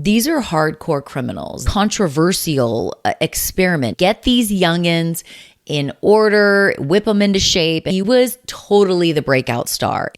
These are hardcore criminals. Controversial experiment. Get these youngins in order, whip them into shape. He was totally the breakout star.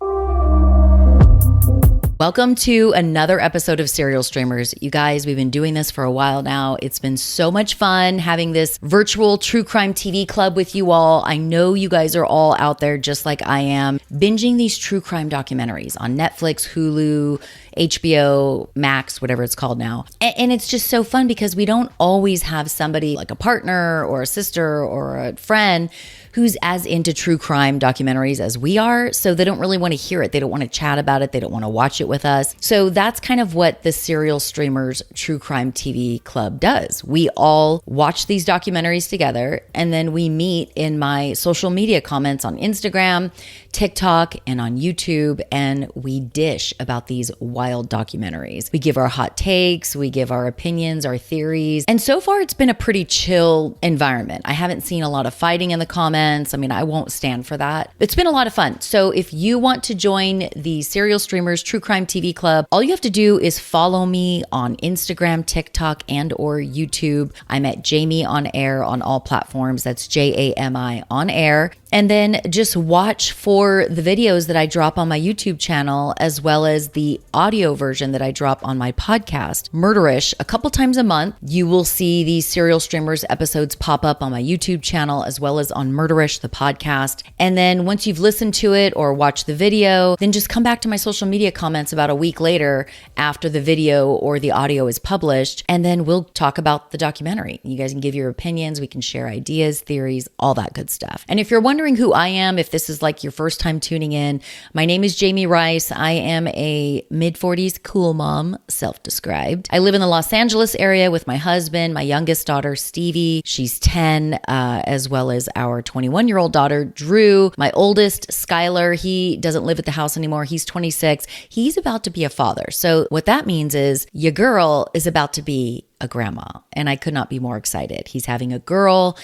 Welcome to another episode of Serial Streamers. You guys, we've been doing this for a while now. It's been so much fun having this virtual true crime TV club with you all. I know you guys are all out there just like I am, binging these true crime documentaries on Netflix, Hulu, HBO, Max, whatever it's called now. And it's just so fun because we don't always have somebody like a partner or a sister or a friend who's as into true crime documentaries as we are. So they don't really want to hear it. They don't want to chat about it. They don't want to watch it with us. So that's kind of what the Serial Streamers True Crime TV Club does. We all watch these documentaries together, and then we meet in my social media comments on Instagram, TikTok, and on YouTube, and we dish about these wild documentaries. We give our hot takes, we give our opinions, our theories, and so far it's been a pretty chill environment. I haven't seen a lot of fighting in the comments. I mean, I won't stand for that. It's been a lot of fun. So if you want to join the Serial Streamers True Crime TV Club, all you have to do is follow me on Instagram, TikTok, and or YouTube. I'm at Jami on Air on all platforms. That's Jami on Air. And then just watch for the videos that I drop on my YouTube channel, as well as the audio version that I drop on my podcast, Murderish. A couple times a month, you will see these Serial Streamers episodes pop up on my YouTube channel, as well as on Murderish, the podcast. And then once you've listened to it or watched the video, then just come back to my social media comments about a week later after the video or the audio is published, and then we'll talk about the documentary. You guys can give your opinions, we can share ideas, theories, all that good stuff. And if you're wondering who I am, if this is like your first time tuning in, my name is Jami Rice. I am a mid-40s cool mom, self-described. I live in the Los Angeles area with my husband, my youngest daughter, Stevie. She's 10, as well as our 21-year-old daughter, Drew. My oldest, Skylar, he doesn't live at the house anymore. He's 26. He's about to be a father. So what that means is your girl is about to be a grandma, and I could not be more excited. He's having a girl,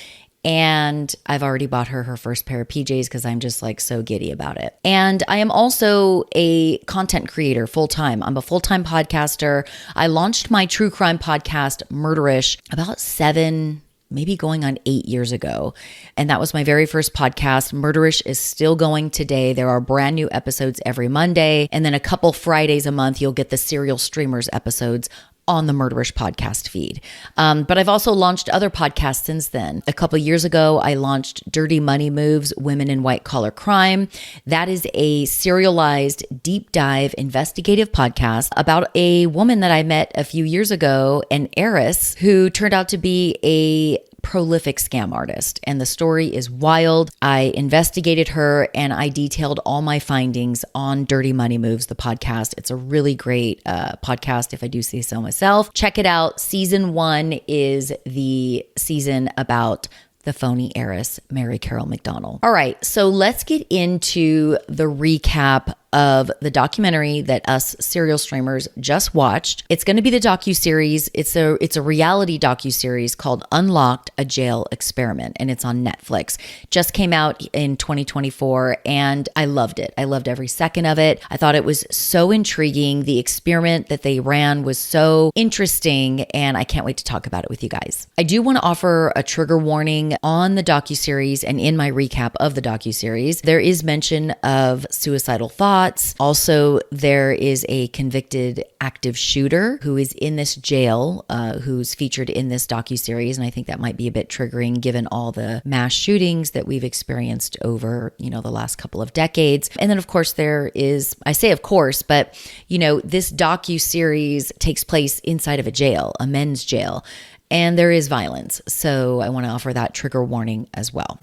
and I've already bought her first pair of PJs because I'm just like so giddy about it. And I am also a content creator full-time. I'm a full-time podcaster. I launched my true crime podcast, Murderish, about 7, maybe going on 8 years ago. And that was my very first podcast. Murderish is still going today. There are brand new episodes every Monday. And then a couple Fridays a month, you'll get the Serial Streamers episodes on the Murderish podcast feed. But I've also launched other podcasts since then. A couple years ago, I launched Dirty Money Moves, Women in White Collar Crime. That is a serialized deep dive investigative podcast about a woman that I met a few years ago, an heiress who turned out to be a prolific scam artist. And the story is wild. I investigated her and I detailed all my findings on Dirty Money Moves, the podcast. It's a really great podcast, if I do say so myself. Check it out. Season 1 is the season about the phony heiress, Mary Carol McDonald. All right, so let's get into the recap of the documentary that us serial streamers just watched. It's going to be the docuseries. It's a reality docuseries called Unlocked: A Jail Experiment, and it's on Netflix. Just came out in 2024, and I loved it. I loved every second of it. I thought it was so intriguing. The experiment that they ran was so interesting, and I can't wait to talk about it with you guys. I do want to offer a trigger warning on the docuseries, and in my recap of the docuseries, there is mention of suicidal thoughts. Also, there is a convicted active shooter who is in this jail, who's featured in this docuseries, and I think that might be a bit triggering given all the mass shootings that we've experienced over, the last couple of decades. And then, of course, there is, I say of course, but, this docuseries takes place inside of a jail, a men's jail, and there is violence. So I want to offer that trigger warning as well.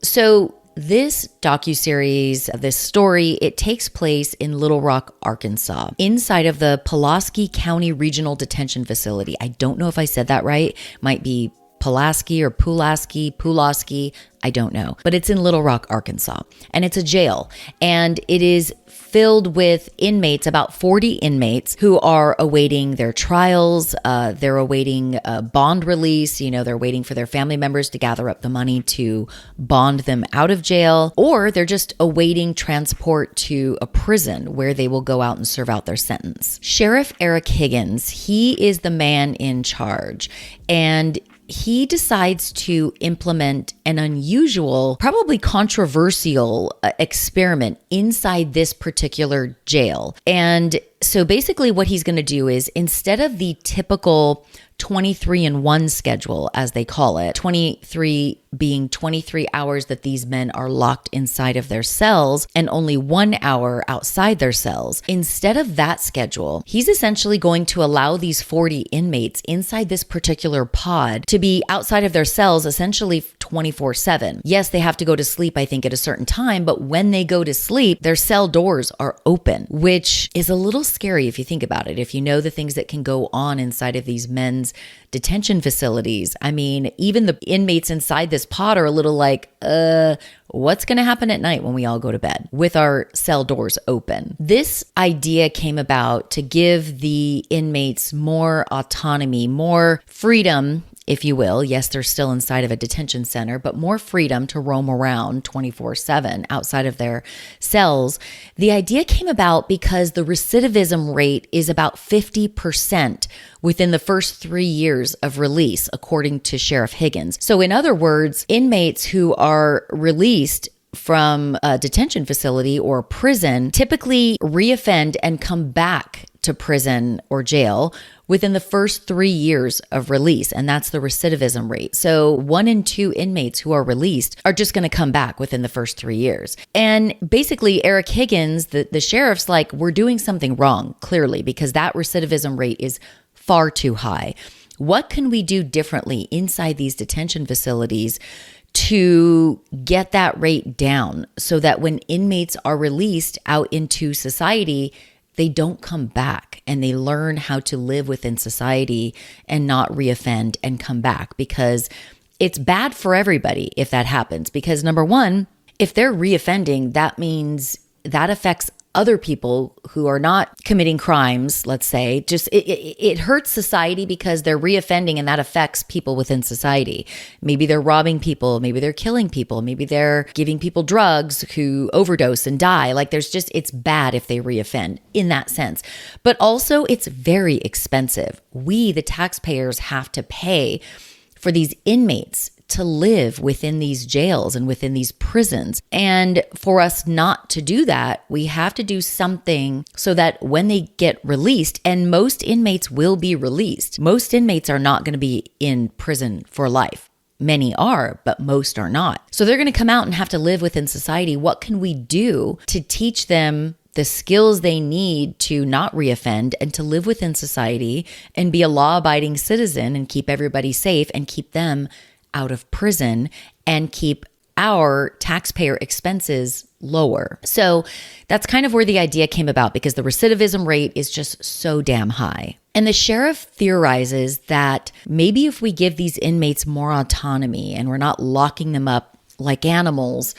So this docuseries, this story, it takes place in Little Rock, Arkansas, inside of the Pulaski County Regional Detention Facility. I don't know if I said that right. Might be Pulaski or Pulaski. I don't know. But it's in Little Rock, Arkansas. And it's a jail. And it is filled with inmates, about 40 inmates who are awaiting their trials. They're awaiting bond release. They're waiting for their family members to gather up the money to bond them out of jail, or they're just awaiting transport to a prison where they will go out and serve out their sentence. Sheriff Eric Higgins, he is the man in charge, and he decides to implement an unusual, probably controversial experiment inside this particular jail. And so basically what he's going to do is, instead of the typical 23-in-1 schedule, as they call it, 23 being 23 hours that these men are locked inside of their cells and only 1 hour outside their cells. Instead of that schedule, he's essentially going to allow these 40 inmates inside this particular pod to be outside of their cells essentially 24/7. Yes, they have to go to sleep, I think, at a certain time, but when they go to sleep, their cell doors are open, which is a little scary if you think about it. If you know the things that can go on inside of these men's detention facilities. I mean, even the inmates inside this pod are a little like, what's going to happen at night when we all go to bed with our cell doors open? This idea came about to give the inmates more autonomy, more freedom, if you will. Yes, they're still inside of a detention center, but more freedom to roam around 24/7 outside of their cells. The idea came about because the recidivism rate is about 50% within the first 3 years of release, according to Sheriff Higgins. So in other words, inmates who are released from a detention facility or prison typically reoffend and come back to prison or jail within the first 3 years of release. And that's the recidivism rate. So 1 in 2 inmates who are released are just going to come back within the first 3 years. And basically, Eric Higgins, the sheriff's like, we're doing something wrong, clearly, because that recidivism rate is far too high. What can we do differently inside these detention facilities to get that rate down so that when inmates are released out into society, they don't come back and they learn how to live within society and not reoffend and come back? Because it's bad for everybody if that happens. Because number one, if they're reoffending, that means that affects other people who are not committing crimes, let's say. Just it hurts society because they're reoffending, and that affects people within society. Maybe they're robbing people, maybe they're killing people, maybe they're giving people drugs who overdose and die. Like it's bad if they reoffend in that sense. But also it's very expensive. We, the taxpayers, have to pay for these inmates to live within these jails and within these prisons. And for us not to do that, we have to do something so that when they get released, and most inmates will be released. Most inmates are not going to be in prison for life. Many are, but most are not. So they're going to come out and have to live within society. What can we do to teach them the skills they need to not reoffend and to live within society and be a law-abiding citizen and keep everybody safe and keep them out of prison and keep our taxpayer expenses lower? So that's kind of where the idea came about, because the recidivism rate is just so damn high. And the sheriff theorizes that maybe if we give these inmates more autonomy and we're not locking them up like animals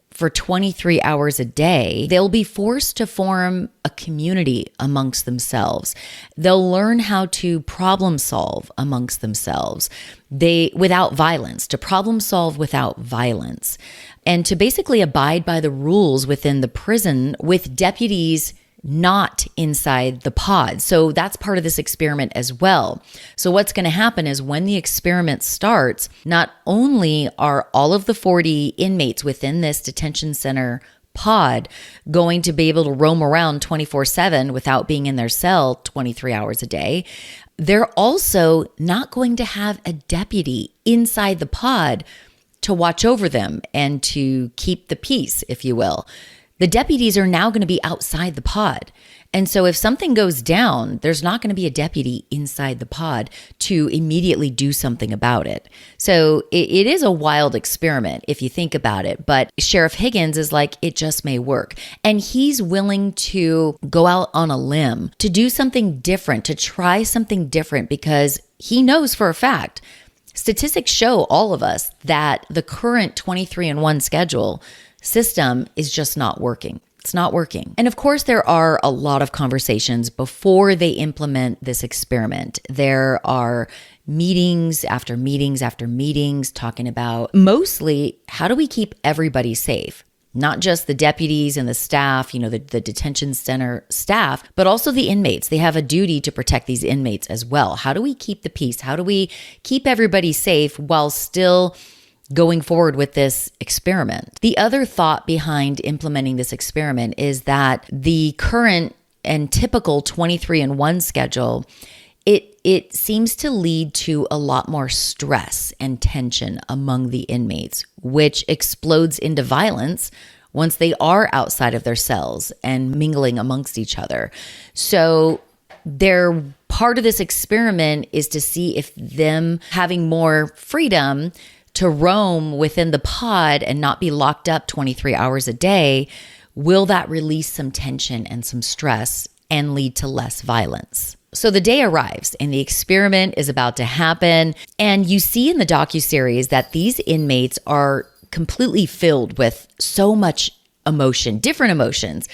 for 23 hours a day, they'll be forced to form a community amongst themselves. They'll learn how to problem solve amongst themselves, without violence, to problem solve without violence, and to basically abide by the rules within the prison with deputies not inside the pod. So that's part of this experiment as well. So what's going to happen is when the experiment starts, not only are all of the 40 inmates within this detention center pod going to be able to roam around 24/7 without being in their cell 23 hours a day, they're also not going to have a deputy inside the pod to watch over them and to keep the peace, if you will. The deputies are now going to be outside the pod. And so if something goes down, there's not going to be a deputy inside the pod to immediately do something about it. So it is a wild experiment if you think about it. But Sheriff Higgins is like, it just may work. And he's willing to go out on a limb to do something different, to try something different, because he knows for a fact Statistics show all of us that the current 23-1 schedule system is just not working. It's not working. And of course, there are a lot of conversations before they implement this experiment. There are meetings after meetings after meetings talking about mostly how do we keep everybody safe? Not just the deputies and the staff, the detention center staff, but also the inmates. They have a duty to protect these inmates as well. How do we keep the peace? How do we keep everybody safe while still going forward with this experiment? The other thought behind implementing this experiment is that the current and typical 23-1 schedule, it seems to lead to a lot more stress and tension among the inmates, which explodes into violence once they are outside of their cells and mingling amongst each other. So part of this experiment is to see if them having more freedom to roam within the pod and not be locked up 23 hours a day, will that release some tension and some stress and lead to less violence? So the day arrives and the experiment is about to happen. And you see in the docuseries that these inmates are completely filled with so much emotion, different emotions.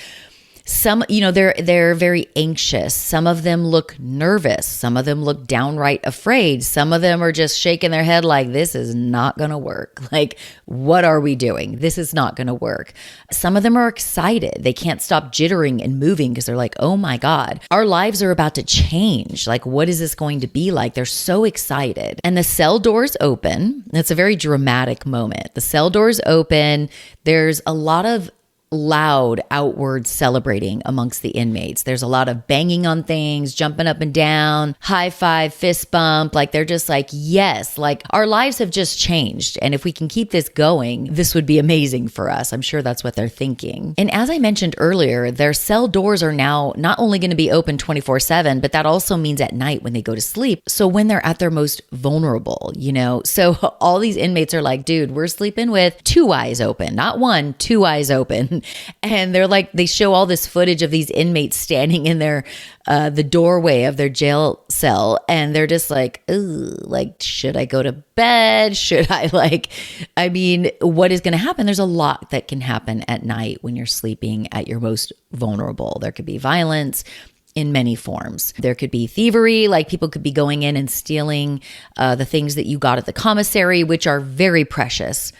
Some, they're very anxious. Some of them look nervous. Some of them look downright afraid. Some of them are just shaking their head like, this is not going to work. Like, what are we doing? This is not going to work. Some of them are excited. They can't stop jittering and moving because they're like, oh my God, our lives are about to change. Like, what is this going to be like? They're so excited. And the cell doors open. It's a very dramatic moment. The cell doors open. There's a lot of loud outward celebrating amongst the inmates. There's a lot of banging on things, jumping up and down, high five, fist bump. Like they're just like, yes, like our lives have just changed. And if we can keep this going, this would be amazing for us. I'm sure that's what they're thinking. And as I mentioned earlier, their cell doors are now not only going to be open 24/7, but that also means at night when they go to sleep. So when they're at their most vulnerable, so all these inmates are like, dude, we're sleeping with two eyes open, not one, two eyes open. And they're like, they show all this footage of these inmates standing in their, the doorway of their jail cell. And they're just like, ooh, like, should I go to bed? Should I what is going to happen? There's a lot that can happen at night when you're sleeping at your most vulnerable. There could be violence in many forms. There could be thievery, like people could be going in and stealing the things that you got at the commissary, which are very precious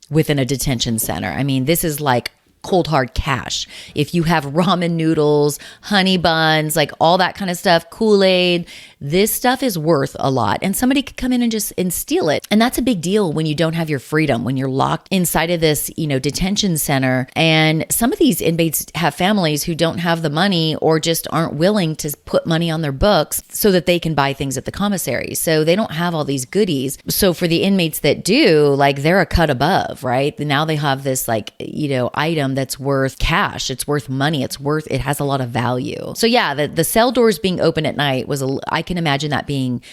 within a detention center. I mean, this is like cold hard cash. If you have ramen noodles, honey buns, like all that kind of stuff, Kool-Aid, this stuff is worth a lot. And somebody could come in and steal it. And that's a big deal when you don't have your freedom, when you're locked inside of this, detention center. And some of these inmates have families who don't have the money or just aren't willing to put money on their books so that they can buy things at the commissary. So they don't have all these goodies. So for the inmates that do, like they're a cut above, right? Now they have this item that's worth cash. It's worth money. It has a lot of value. So yeah, the cell doors being open at night I can imagine that being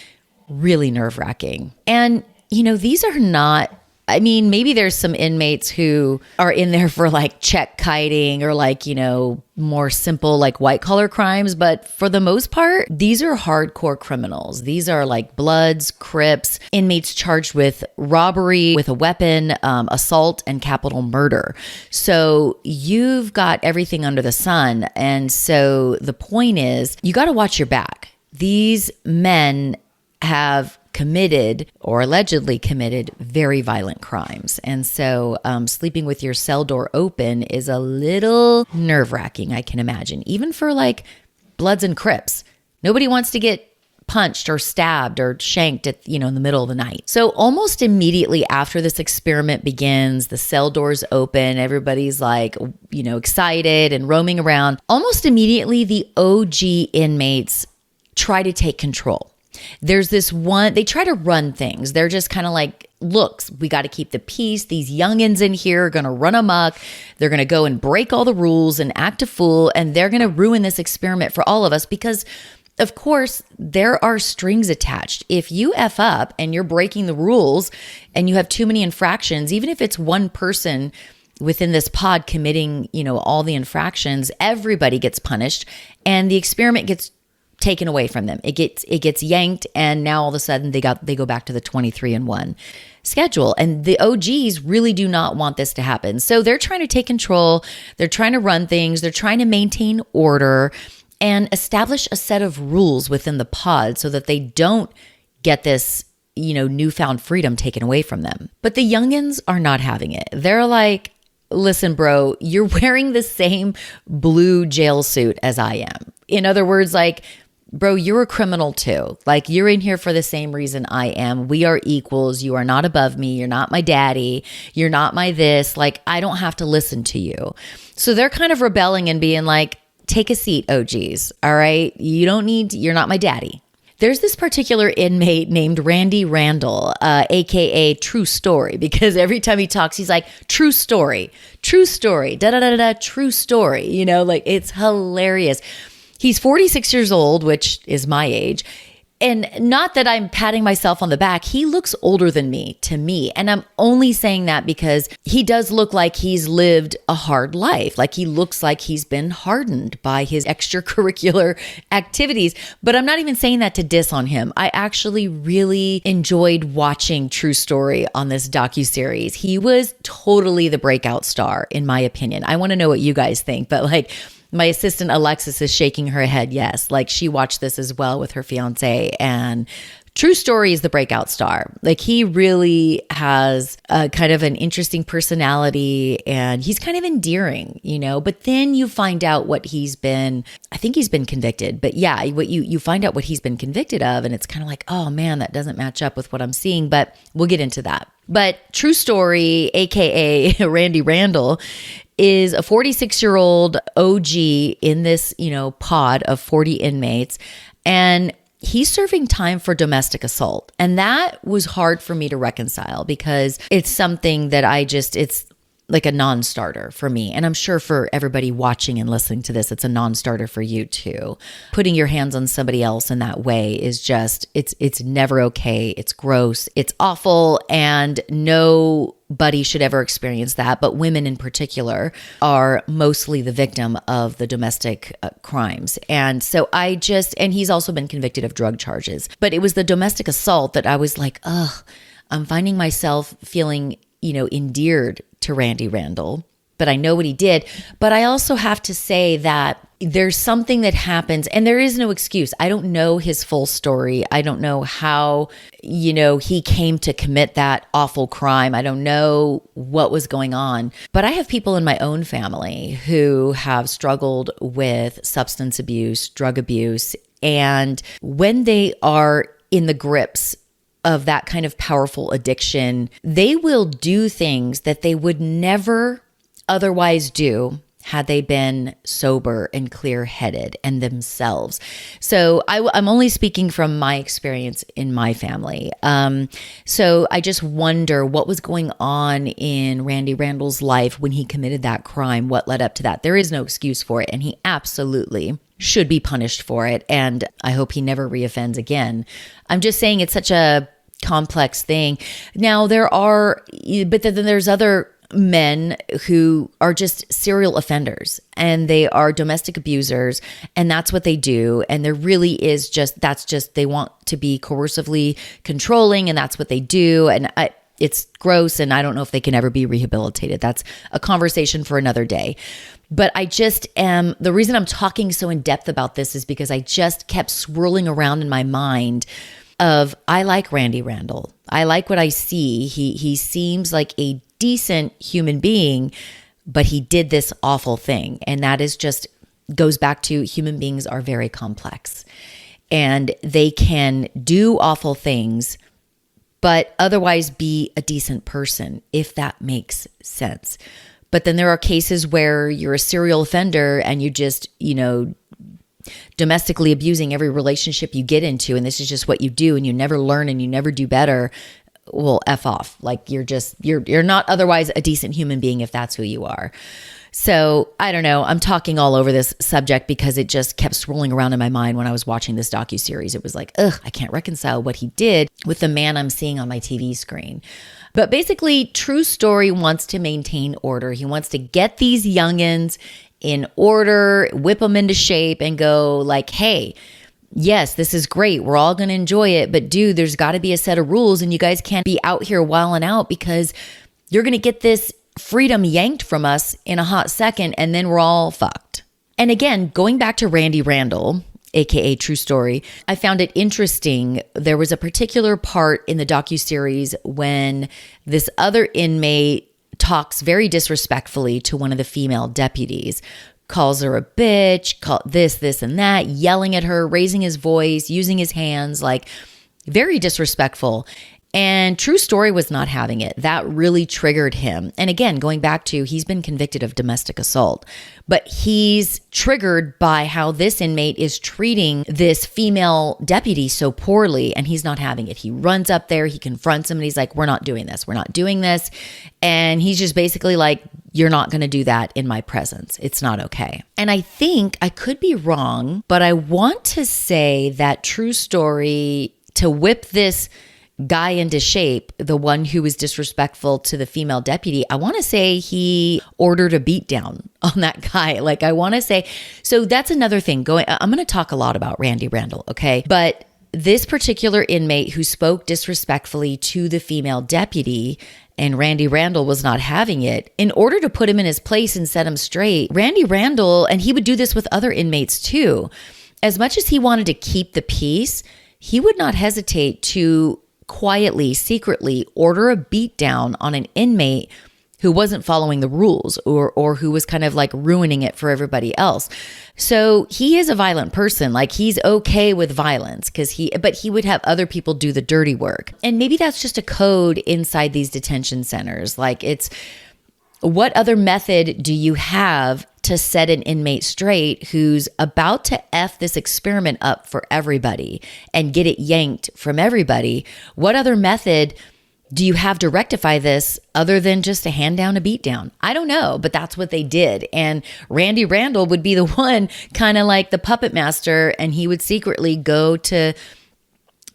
really nerve-wracking. And, these are not, maybe there's some inmates who are in there for check kiting or more simple white collar crimes. But for the most part, these are hardcore criminals. These are Bloods, Crips, inmates charged with robbery with a weapon, assault, and capital murder. So you've got everything under the sun. And so the point is, you got to watch your back. These men have committed or allegedly committed very violent crimes. And so sleeping with your cell door open is a little nerve-wracking, I can imagine, even for Bloods and Crips. Nobody wants to get punched or stabbed or shanked at, in the middle of the night. So almost immediately after this experiment begins, the cell doors open, everybody's excited and roaming around. Almost immediately, the OG inmates try to take control. There's this one, they try to run things. They're just kind of looks, we got to keep the peace. These youngins in here are going to run amok. They're going to go and break all the rules and act a fool. And they're going to ruin this experiment for all of us because, of course, there are strings attached. If you F up and you're breaking the rules and you have too many infractions, even if it's one person within this pod committing, all the infractions, everybody gets punished and the experiment gets taken away from them. It gets yanked, and now all of a sudden they go back to the 23-1 schedule. And the OGs really do not want this to happen. So they're trying to take control. They're trying to run things. They're trying to maintain order and establish a set of rules within the pod so that they don't get this, newfound freedom taken away from them. But the youngins are not having it. They're like, listen, bro, you're wearing the same blue jail suit as I am. In other words, like, bro, you're a criminal too. Like, you're in here for the same reason I am. We are equals. You are not above me. You're not my daddy. You're not my this. Like, I don't have to listen to you. So they're kind of rebelling and being like, take a seat, OGs. All right. You're not my daddy. There's this particular inmate named Randy Randall, AKA True Story, because every time he talks, he's like, true story, da da da da, true story. Like, it's hilarious. He's 46 years old, which is my age. And not that I'm patting myself on the back. He looks older than me to me. And I'm only saying that because he does look like he's lived a hard life. Like, he looks like he's been hardened by his extracurricular activities. But I'm not even saying that to diss on him. I actually really enjoyed watching True Story on this docuseries. He was totally the breakout star, in my opinion. I want to know what you guys think, but like, my assistant Alexis is shaking her head yes. Like, she watched this as well with her fiance, and True Story is the breakout star. Like, he really has a kind of an interesting personality, and he's kind of endearing, but then you find out what I think he's been convicted, but yeah, what you find out what he's been convicted of, and it's kind of like, oh man, that doesn't match up with what I'm seeing, but we'll get into that. But True Story, AKA Randy Randall, is a 46-year-old OG in this, pod of 40 inmates. And he's serving time for domestic assault. And that was hard for me to reconcile because it's something that it's like a non-starter for me. And I'm sure for everybody watching and listening to this, it's a non-starter for you too. Putting your hands on somebody else in that way is just, it's never okay. It's gross. It's awful. And nobody should ever experience that. But women in particular are mostly the victim of the domestic crimes. And so and he's also been convicted of drug charges. But it was the domestic assault that I was like, I'm finding myself feeling, endeared to Randy Randall, but I know what he did. But I also have to say that there's something that happens, and there is no excuse. I don't know his full story. I don't know how, he came to commit that awful crime. I don't know what was going on. But I have people in my own family who have struggled with substance abuse, drug abuse, and when they are in the grips of that kind of powerful addiction, they will do things that they would never otherwise do had they been sober and clear-headed and themselves. So I'm only speaking from my experience in my family. So I just wonder what was going on in Randy Randall's life when he committed that crime, what led up to that. There is no excuse for it, and he absolutely should be punished for it. And I hope he never reoffends again. I'm just saying it's such a complex thing. Now but then there's other men who are just serial offenders and they are domestic abusers, and that's what they do. And there really is they want to be coercively controlling, and that's what they do. And it's gross, and I don't know if they can ever be rehabilitated. That's a conversation for another day. But the reason I'm talking so in depth about this is because I just kept swirling around in my mind of, I like Randy Randall. I like what I see. He seems like a decent human being, but he did this awful thing. And that goes back to human beings are very complex, and they can do awful things, but otherwise be a decent person, if that makes sense. But then there are cases where you're a serial offender and you just, domestically abusing every relationship you get into, and this is just what you do, and you never learn and you never do better. Well, F off. Like, you're not otherwise a decent human being if that's who you are. So I don't know. I'm talking all over this subject because it just kept swirling around in my mind when I was watching this docuseries. It was like, I can't reconcile what he did with the man I'm seeing on my TV screen. But basically, True Story wants to maintain order. He wants to get these youngins in order, whip them into shape, and go like, hey, yes, this is great. We're all going to enjoy it. But dude, there's got to be a set of rules, and you guys can't be out here wilding out because you're going to get this freedom yanked from us in a hot second, and then we're all fucked. And again, going back to Randy Randall, aka True Story, I found it interesting. There was a particular part in the docuseries when this other inmate talks very disrespectfully to one of the female deputies, calls her a bitch, call this, and that, yelling at her, raising his voice, using his hands, like very disrespectful. And True Story was not having it. That really triggered him. And again, going back to, he's been convicted of domestic assault, but he's triggered by how this inmate is treating this female deputy so poorly, and he's not having it. He runs up there, he confronts him, and he's like, we're not doing this. We're not doing this. And he's just basically like, you're not going to do that in my presence. It's not okay. And I think, I could be wrong, but I want to say that True Story, to whip this guy into shape, the one who was disrespectful to the female deputy, I want to say he ordered a beat down on that guy. Like, I want to say, so that's another thing I'm going to talk a lot about Randy Randall, okay? But this particular inmate who spoke disrespectfully to the female deputy, and Randy Randall was not having it, in order to put him in his place and set him straight, Randy Randall, and he would do this with other inmates too, as much as he wanted to keep the peace, he would not hesitate to quietly, secretly order a beat down on an inmate who wasn't following the rules or who was kind of like ruining it for everybody else. So he is a violent person. Like, he's okay with violence but he would have other people do the dirty work. And maybe that's just a code inside these detention centers. Like, it's, what other method do you have to set an inmate straight who's about to F this experiment up for everybody and get it yanked from everybody? What other method do you have to rectify this other than just to hand down a beat down? I don't know, but that's what they did. And Randy Randall would be the one, kind of like the puppet master, and he would secretly go to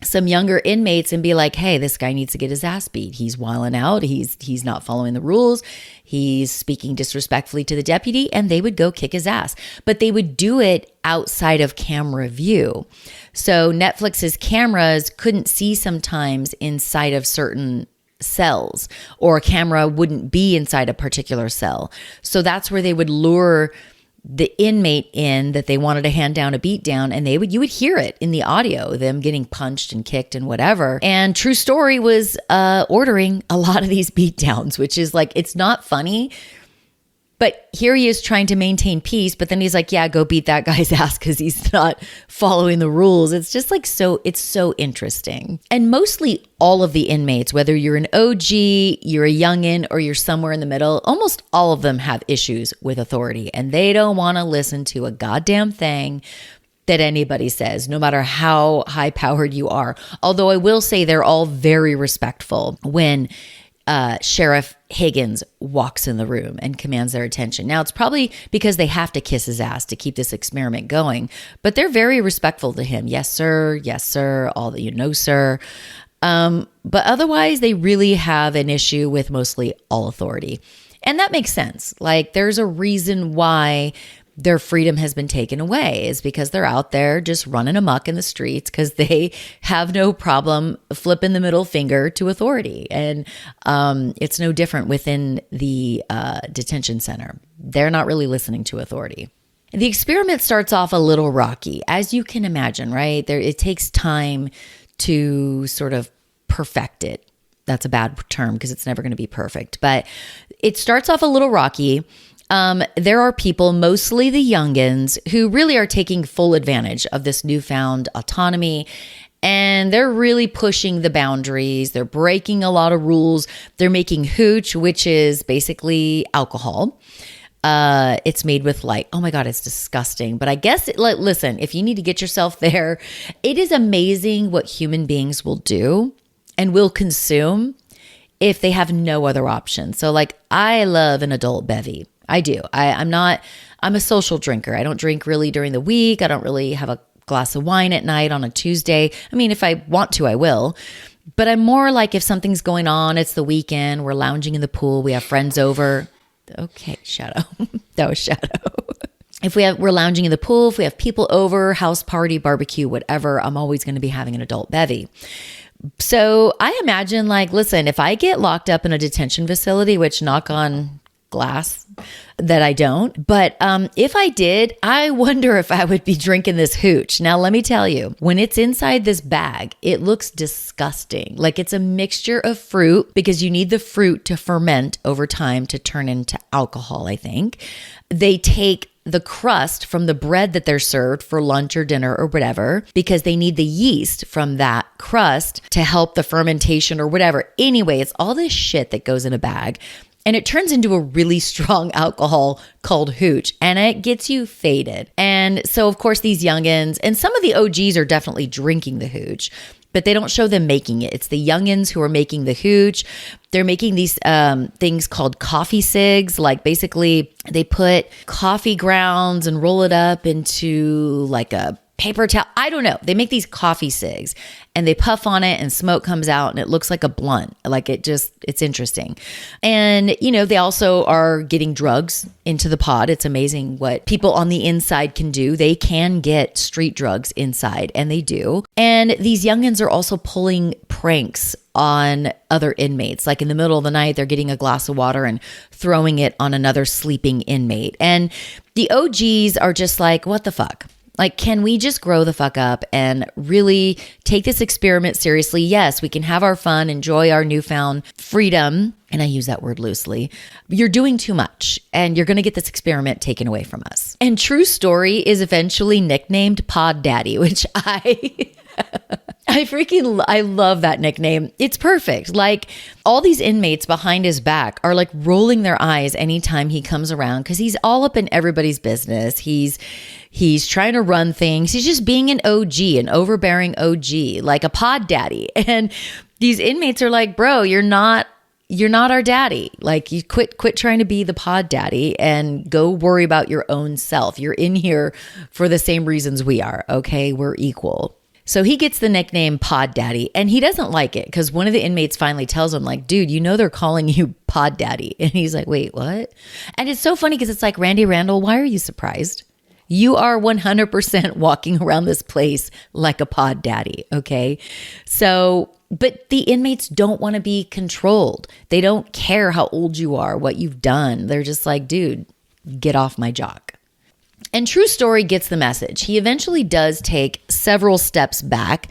some younger inmates and be like, hey, this guy needs to get his ass beat. He's wilding out. He's not following the rules. He's speaking disrespectfully to the deputy, and they would go kick his ass. But they would do it outside of camera view. So Netflix's cameras couldn't see sometimes inside of certain cells, or a camera wouldn't be inside a particular cell. So that's where they would lure the inmate in that they wanted to hand down a beat down, and you would hear it in the audio, them getting punched and kicked and whatever. And True Story was ordering a lot of these beat downs, which is like, it's not funny, but here he is trying to maintain peace, but then he's like, yeah, go beat that guy's ass because he's not following the rules. It's just like, it's so interesting. And mostly all of the inmates, whether you're an OG, you're a youngin', or you're somewhere in the middle, almost all of them have issues with authority, and they don't want to listen to a goddamn thing that anybody says, no matter how high powered you are. Although I will say they're all very respectful when Sheriff Higgins walks in the room and commands their attention. Now, it's probably because they have to kiss his ass to keep this experiment going, but they're very respectful to him. Yes, sir. Yes, sir. All that you know, sir. But otherwise, they really have an issue with mostly all authority. And that makes sense. Like, there's a reason why their freedom has been taken away, is because they're out there just running amok in the streets because they have no problem flipping the middle finger to authority. And it's no different within the detention center. They're not really listening to authority. The experiment starts off a little rocky, as you can imagine, right? It takes time to sort of perfect it. That's a bad term because it's never going to be perfect, but it starts off a little rocky. There are people, mostly the youngins, who really are taking full advantage of this newfound autonomy, and they're really pushing the boundaries. They're breaking a lot of rules. They're making hooch, which is basically alcohol. It's made with oh my God, it's disgusting. But I guess, listen, if you need to get yourself there, it is amazing what human beings will do and will consume if they have no other option. So I love an adult bevy. I do. I'm a social drinker. I don't drink really during the week. I don't really have a glass of wine at night on a Tuesday. I mean, if I want to, I will. But I'm more like, if something's going on, it's the weekend, we're lounging in the pool, we have friends over. Okay, Shadow. That was Shadow. if we're lounging in the pool, if we have people over, house party, barbecue, whatever, I'm always going to be having an adult bevy. So I imagine, like, listen, if I get locked up in a detention facility, which knock on glass that I don't, but if I did, I wonder if I would be drinking this hooch. Now, let me tell you, when it's inside this bag, it looks disgusting. Like it's a mixture of fruit, because you need the fruit to ferment over time to turn into alcohol, I think. They take the crust from the bread that they're served for lunch or dinner or whatever, because they need the yeast from that crust to help the fermentation or whatever. Anyway, it's all this shit that goes in a bag. And it turns into a really strong alcohol called hooch, and it gets you faded. And so, of course, these youngins, and some of the OGs are definitely drinking the hooch, but they don't show them making it. It's the youngins who are making the hooch. They're making these things called coffee cigs. Like basically they put coffee grounds and roll it up into like a paper towel. I don't know. They make these coffee cigs and they puff on it and smoke comes out and it looks like a blunt. Like it's interesting. And, they also are getting drugs into the pod. It's amazing what people on the inside can do. They can get street drugs inside, and they do. And these youngins are also pulling pranks on other inmates. Like in the middle of the night, they're getting a glass of water and throwing it on another sleeping inmate. And the OGs are just like, what the fuck? Like, can we just grow the fuck up and really take this experiment seriously? Yes, we can have our fun, enjoy our newfound freedom. And I use that word loosely. You're doing too much and you're going to get this experiment taken away from us. And True Story is eventually nicknamed Pod Daddy, which I love that nickname. It's perfect. Like all these inmates behind his back are like rolling their eyes anytime he comes around, because he's all up in everybody's business. He's trying to run things. He's just being an OG, an overbearing OG, like a pod daddy. And these inmates are like, bro, you're not our daddy. Like you quit trying to be the pod daddy and go worry about your own self. You're in here for the same reasons we are. Okay. We're equal. So he gets the nickname Pod Daddy, and he doesn't like it because one of the inmates finally tells him, like, dude, they're calling you Pod Daddy. And he's like, wait, what? And it's so funny because it's like, Randy Randall, why are you surprised? You are 100% walking around this place like a Pod Daddy, okay? So, but the inmates don't want to be controlled. They don't care how old you are, what you've done. They're just like, dude, get off my jock. And True Story gets the message. He eventually does take several steps back,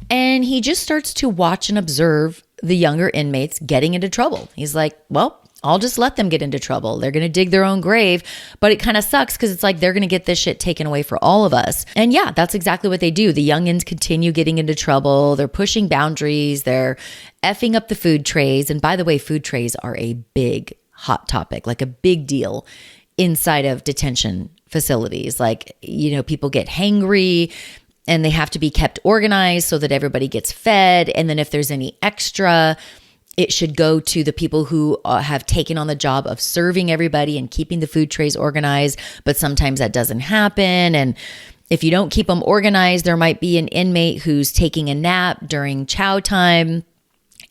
and he just starts to watch and observe the younger inmates getting into trouble. He's like, well, I'll just let them get into trouble. They're going to dig their own grave, but it kind of sucks because it's like they're going to get this shit taken away for all of us. And yeah, that's exactly what they do. The youngins continue getting into trouble. They're pushing boundaries. They're effing up the food trays. And by the way, food trays are a big hot topic, like a big deal inside of detention facilities. Like, people get hangry and they have to be kept organized so that everybody gets fed. And then if there's any extra, it should go to the people who have taken on the job of serving everybody and keeping the food trays organized. But sometimes that doesn't happen. And if you don't keep them organized, there might be an inmate who's taking a nap during chow time.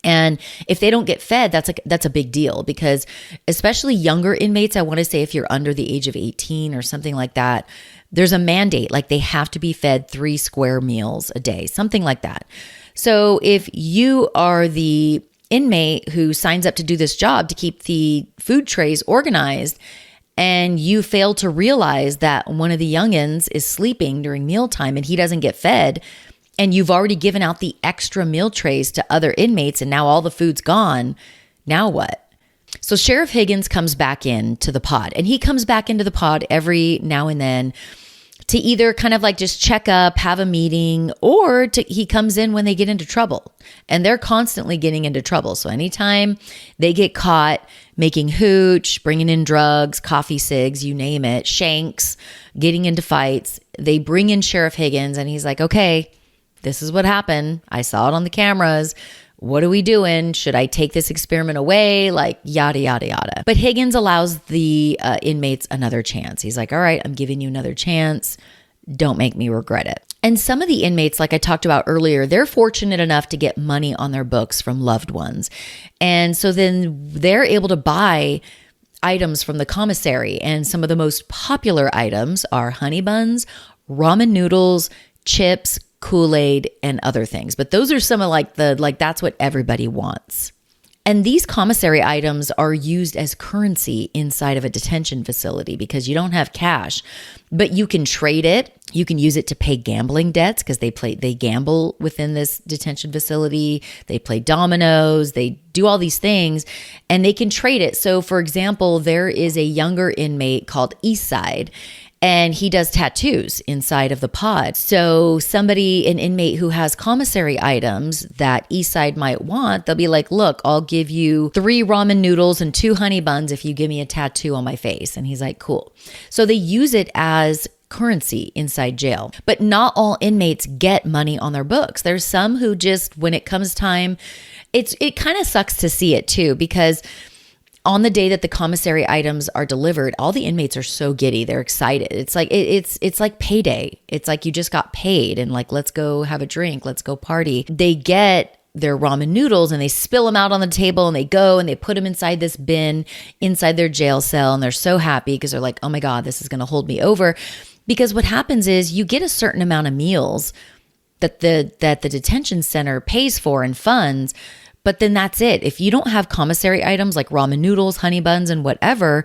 And if they don't get fed, that's a big deal, because especially younger inmates, I want to say if you're under the age of 18 or something like that, there's a mandate, like they have to be fed 3 square meals a day, something like that. So if you are the inmate who signs up to do this job to keep the food trays organized, and you fail to realize that one of the youngins is sleeping during mealtime and he doesn't get fed, and you've already given out the extra meal trays to other inmates and now all the food's gone, now what? So Sheriff Higgins comes back into the pod, and he comes back into the pod every now and then to either kind of like just check up, have a meeting, or he comes in when they get into trouble, and they're constantly getting into trouble. So anytime they get caught making hooch, bringing in drugs, coffee cigs, you name it, shanks, getting into fights, they bring in Sheriff Higgins, and he's like, okay, this is what happened. I saw it on the cameras. What are we doing? Should I take this experiment away? Like yada, yada, yada. But Higgins allows the inmates another chance. He's like, all right, I'm giving you another chance. Don't make me regret it. And some of the inmates, like I talked about earlier, they're fortunate enough to get money on their books from loved ones. And so then they're able to buy items from the commissary. And some of the most popular items are honey buns, ramen noodles, chips, Kool-Aid, and other things. But those are some of that's what everybody wants. And these commissary items are used as currency inside of a detention facility because you don't have cash, but you can trade it. You can use it to pay gambling debts because they gamble within this detention facility. They play dominoes. They do all these things and they can trade it. So for example, there is a younger inmate called Eastside, and he does tattoos inside of the pod. So an inmate who has commissary items that Eastside might want, they'll be like, look, I'll give you 3 ramen noodles and 2 honey buns if you give me a tattoo on my face. And he's like, cool. So they use it as currency inside jail. But not all inmates get money on their books. There's some who just, when it comes time, it kind of sucks to see it too, because on the day that the commissary items are delivered, all the inmates are so giddy. They're excited. It's like it's like payday. It's like you just got paid and like, let's go have a drink. Let's go party. They get their ramen noodles and they spill them out on the table and they go and they put them inside this bin inside their jail cell. And they're so happy because they're like, oh my God, this is going to hold me over. Because what happens is you get a certain amount of meals that the detention center pays for and funds. But then that's it. If you don't have commissary items like ramen noodles, honey buns, and whatever,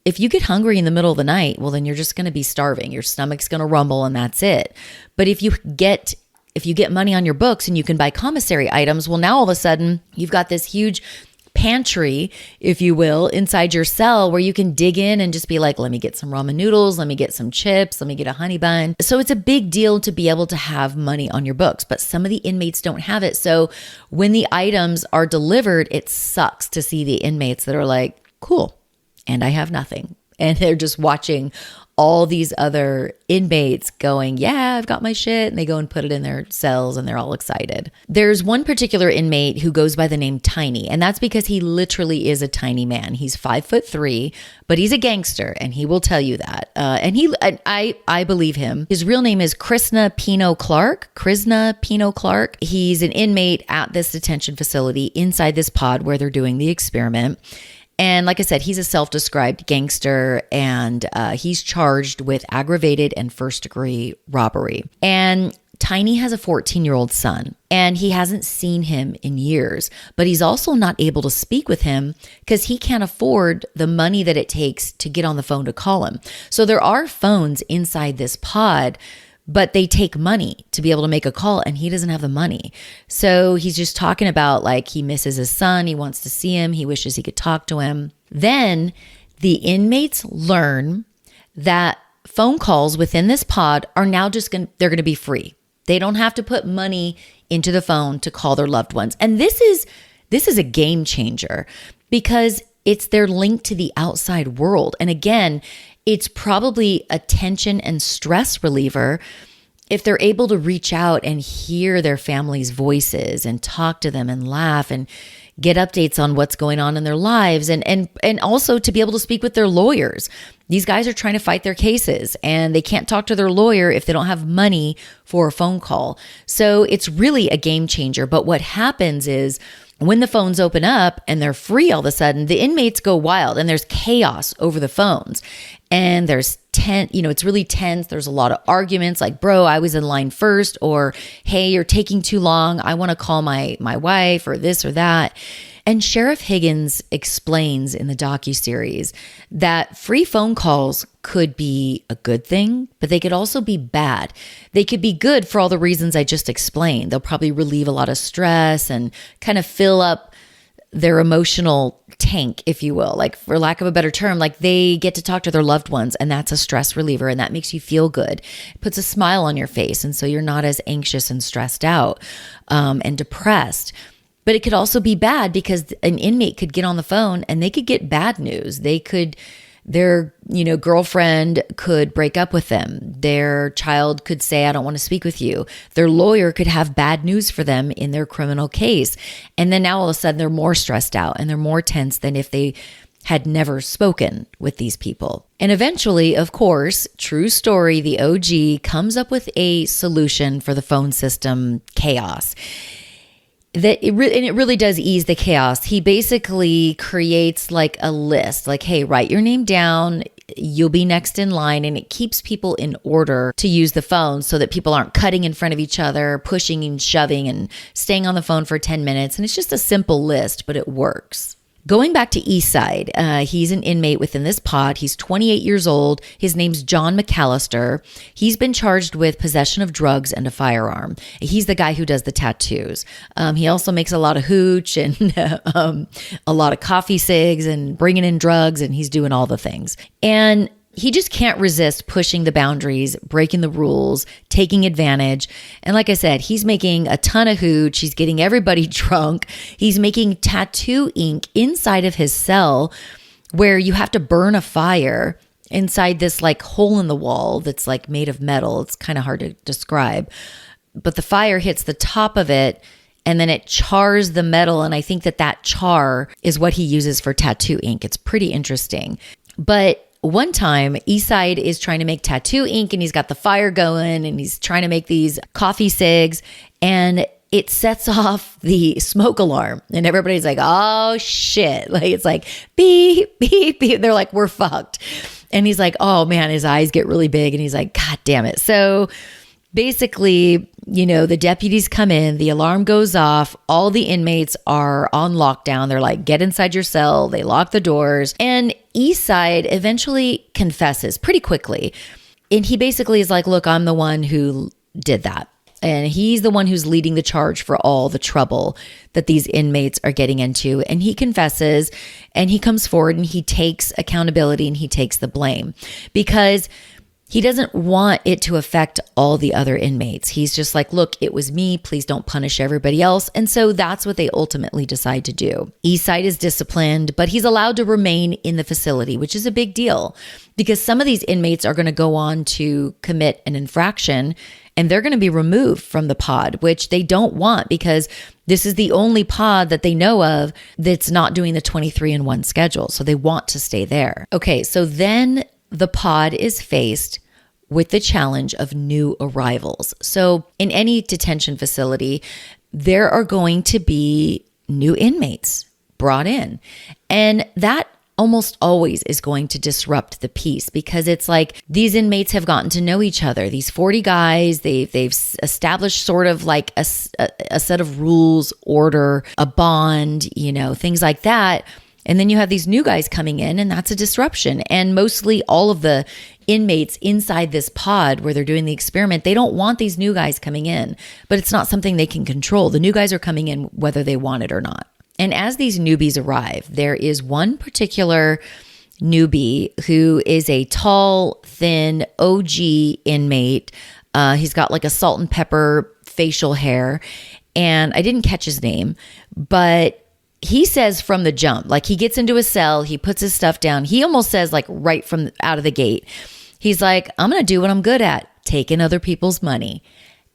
if you get hungry in the middle of the night, well, then you're just going to be starving. Your stomach's going to rumble and that's it. But if you get money on your books and you can buy commissary items, well, now all of a sudden you've got this huge pantry, if you will, inside your cell where you can dig in and just be like, let me get some ramen noodles, let me get some chips, let me get a honey bun. So it's a big deal to be able to have money on your books, but some of the inmates don't have it. So when the items are delivered, it sucks to see the inmates that are like, cool, and I have nothing. And they're just watching all these other inmates going, yeah, I've got my shit. And they go and put it in their cells and they're all excited. There's one particular inmate who goes by the name Tiny. And that's because he literally is a tiny man. He's 5'3", but he's a gangster and he will tell you that. I believe him. His real name is Krishna Pino Clark. He's an inmate at this detention facility inside this pod where they're doing the experiment. And like I said, he's a self-described gangster and he's charged with aggravated and first-degree robbery. And Tiny has a 14-year-old son and he hasn't seen him in years, but he's also not able to speak with him because he can't afford the money that it takes to get on the phone to call him. So there are phones inside this pod, but they take money to be able to make a call and he doesn't have the money. So he's just talking about like he misses his son. He wants to see him. He wishes he could talk to him. Then the inmates learn that phone calls within this pod are now they're going to be free. They don't have to put money into the phone to call their loved ones. And this is a game changer because it's their link to the outside world. And again, it's probably a tension and stress reliever if they're able to reach out and hear their family's voices and talk to them and laugh and get updates on what's going on in their lives and also to be able to speak with their lawyers. These guys are trying to fight their cases and they can't talk to their lawyer if they don't have money for a phone call. So it's really a game changer. But what happens is when the phones open up and they're free all of a sudden, the inmates go wild and there's chaos over the phones. And there's it's really tense. There's a lot of arguments like, bro, I was in line first, or hey, you're taking too long. I want to call my wife or this or that. And Sheriff Higgins explains in the docuseries that free phone calls could be a good thing, but they could also be bad. They could be good for all the reasons I just explained. They'll probably relieve a lot of stress and kind of fill up their emotional tank, if you will, like for lack of a better term, like they get to talk to their loved ones and that's a stress reliever and that makes you feel good. It puts a smile on your face. And so you're not as anxious and stressed out and depressed. But it could also be bad because an inmate could get on the phone and they could get bad news. Their girlfriend could break up with them. Their child could say, I don't want to speak with you. Their lawyer could have bad news for them in their criminal case. And then now all of a sudden they're more stressed out and they're more tense than if they had never spoken with these people. And eventually, of course, true story, the OG comes up with a solution for the phone system chaos. and it really does ease the chaos. He basically creates like a list, like, hey, write your name down. You'll be next in line. And it keeps people in order to use the phone so that people aren't cutting in front of each other, pushing and shoving and staying on the phone for 10 minutes. And it's just a simple list, but it works. Going back to Eastside, he's an inmate within this pod. He's 28 years old. His name's John McAllister. He's been charged with possession of drugs and a firearm. He's the guy who does the tattoos. He also makes a lot of hooch and a lot of coffee cigs and bringing in drugs, and he's doing all the things. And he just can't resist pushing the boundaries, breaking the rules, taking advantage. And like I said, he's making a ton of hooch. He's getting everybody drunk. He's making tattoo ink inside of his cell where you have to burn a fire inside this like hole in the wall that's like made of metal. It's kind of hard to describe. But the fire hits the top of it and then it chars the metal. And I think that char is what he uses for tattoo ink. It's pretty interesting. But one time, Eastside is trying to make tattoo ink and he's got the fire going and he's trying to make these coffee cigs and it sets off the smoke alarm and everybody's like, oh shit. Like it's like beep, beep, beep. They're like, we're fucked. And he's like, oh man, his eyes get really big and he's like, God damn it. So basically, the deputies come in, the alarm goes off, all the inmates are on lockdown. They're like, get inside your cell. They lock the doors. And Eastside eventually confesses pretty quickly. And he basically is like, look, I'm the one who did that. And he's the one who's leading the charge for all the trouble that these inmates are getting into. And he confesses and he comes forward and he takes accountability and he takes the blame because he doesn't want it to affect all the other inmates. He's just like, look, it was me. Please don't punish everybody else. And so that's what they ultimately decide to do. Eastside is disciplined, but he's allowed to remain in the facility, which is a big deal because some of these inmates are going to go on to commit an infraction and they're going to be removed from the pod, which they don't want because this is the only pod that they know of that's not doing the 23-in-1 schedule. So they want to stay there. Okay, so then the pod is faced with the challenge of new arrivals. So in any detention facility, there are going to be new inmates brought in. And that almost always is going to disrupt the peace because it's like these inmates have gotten to know each other. These 40 guys, they've established sort of like a set of rules, order, a bond, things like that. And then you have these new guys coming in and that's a disruption. And mostly all of the inmates inside this pod where they're doing the experiment, they don't want these new guys coming in, but it's not something they can control. The new guys are coming in whether they want it or not. And as these newbies arrive, there is one particular newbie who is a tall, thin, OG inmate. He's got like a salt and pepper facial hair. And I didn't catch his name, but he says from the jump, like he gets into a cell, he puts his stuff down. He almost says like right from out of the gate, he's like, I'm going to do what I'm good at, taking other people's money.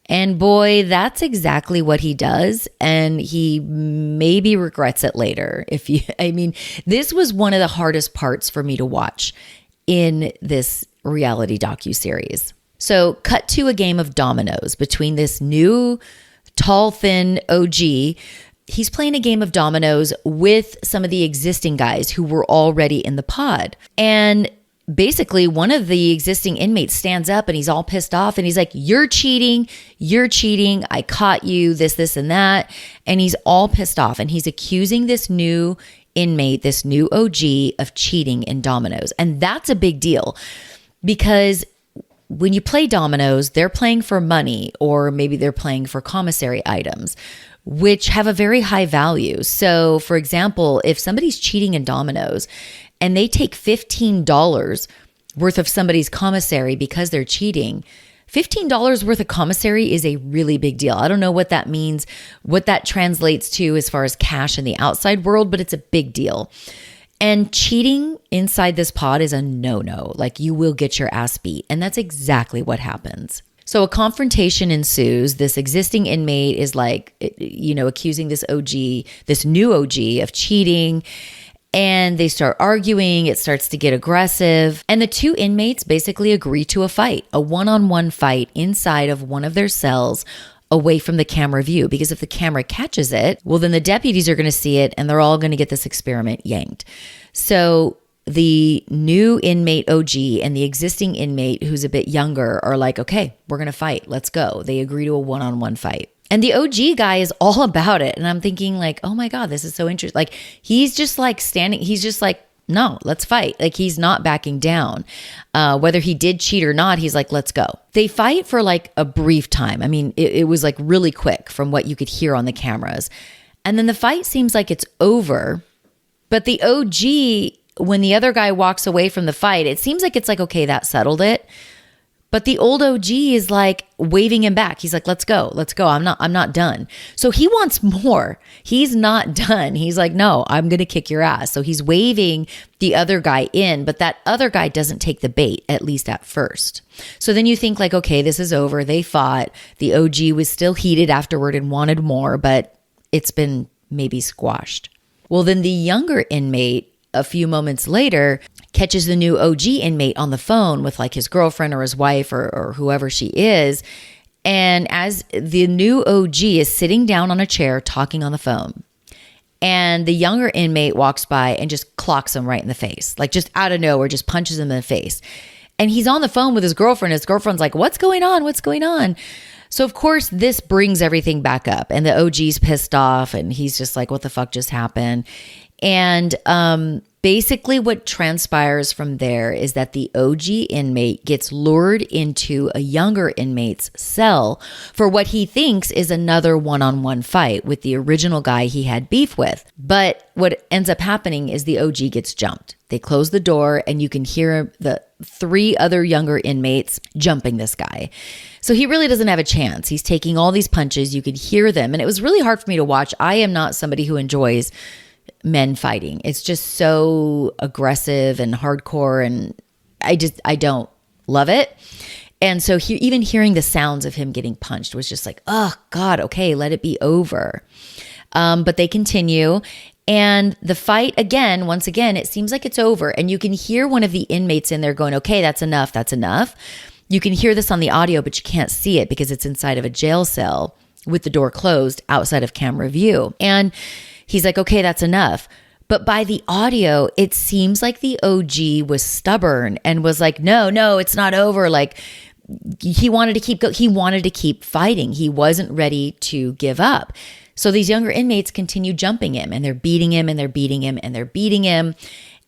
And boy, that's exactly what he does. And he maybe regrets it later. This was one of the hardest parts for me to watch in this reality docuseries. So cut to a game of dominoes between this new tall, thin OG. He's playing a game of dominoes with some of the existing guys who were already in the pod. And basically one of the existing inmates stands up and he's all pissed off and he's like, you're cheating. I caught you, this, and that. And he's all pissed off and he's accusing this new inmate, this new OG of cheating in dominoes. And that's a big deal because when you play dominoes, they're playing for money or maybe they're playing for commissary items, which have a very high value. So for example, if somebody's cheating in dominoes and they take $15 worth of somebody's commissary because they're cheating, $15 worth of commissary is a really big deal. I don't know what that means, what that translates to as far as cash in the outside world, but it's a big deal. And cheating inside this pod is a no-no. Like you will get your ass beat. And that's exactly what happens. So a confrontation ensues. This existing inmate is like, accusing this new OG of cheating. And they start arguing. It starts to get aggressive. And the two inmates basically agree to a fight, a one-on-one fight inside of one of their cells away from the camera view, because if the camera catches it, well, then the deputies are going to see it and they're all going to get this experiment yanked. So the new inmate OG and the existing inmate who's a bit younger are like, okay, we're going to fight. Let's go. They agree to a one-on-one fight. And the OG guy is all about it. And I'm thinking like, oh my God, this is so interesting. Like, he's just like standing, he's just like, no, let's fight. Like, he's not backing down. Whether he did cheat or not, he's like, let's go. They fight for like a brief time. I mean, it was like really quick from what you could hear on the cameras. And then the fight seems like it's over. But the OG, when the other guy walks away from the fight, it seems like it's like, okay, that settled it. But the old OG is like waving him back. He's like, let's go. I'm not done. So he wants more. He's not done. He's like, no, I'm going to kick your ass. So he's waving the other guy in, but that other guy doesn't take the bait, at least at first. So then you think like, okay, this is over. They fought. The OG was still heated afterward and wanted more, but it's been maybe squashed. Well, then the younger inmate, a few moments later, catches the new OG inmate on the phone with like his girlfriend or his wife or whoever she is. And as the new OG is sitting down on a chair talking on the phone, and the younger inmate walks by and just clocks him right in the face, like just out of nowhere, just punches him in the face. And he's on the phone with his girlfriend. His girlfriend's like, what's going on? What's going on? So of course this brings everything back up, and the OG's pissed off and he's just like, what the fuck just happened? And basically what transpires from there is that the OG inmate gets lured into a younger inmate's cell for what he thinks is another one-on-one fight with the original guy he had beef with. But what ends up happening is the OG gets jumped. They close the door and you can hear the 3 other younger inmates jumping this guy. So he really doesn't have a chance. He's taking all these punches. You could hear them. And it was really hard for me to watch. I am not somebody who enjoys men fighting. It's just so aggressive and hardcore, and I don't love it. And so even hearing the sounds of him getting punched was just like, oh God, okay, let it be over. But they continue, and the fight once again, it seems like it's over, and you can hear one of the inmates in there going, okay, that's enough. You can hear this on the audio, but you can't see it because it's inside of a jail cell with the door closed outside of camera view. And he's like, okay, that's enough. But by the audio, it seems like the OG was stubborn and was like, no, it's not over. Like, he wanted to keep fighting. He wasn't ready to give up. So these younger inmates continue jumping him, and they're beating him and they're beating him and they're beating him.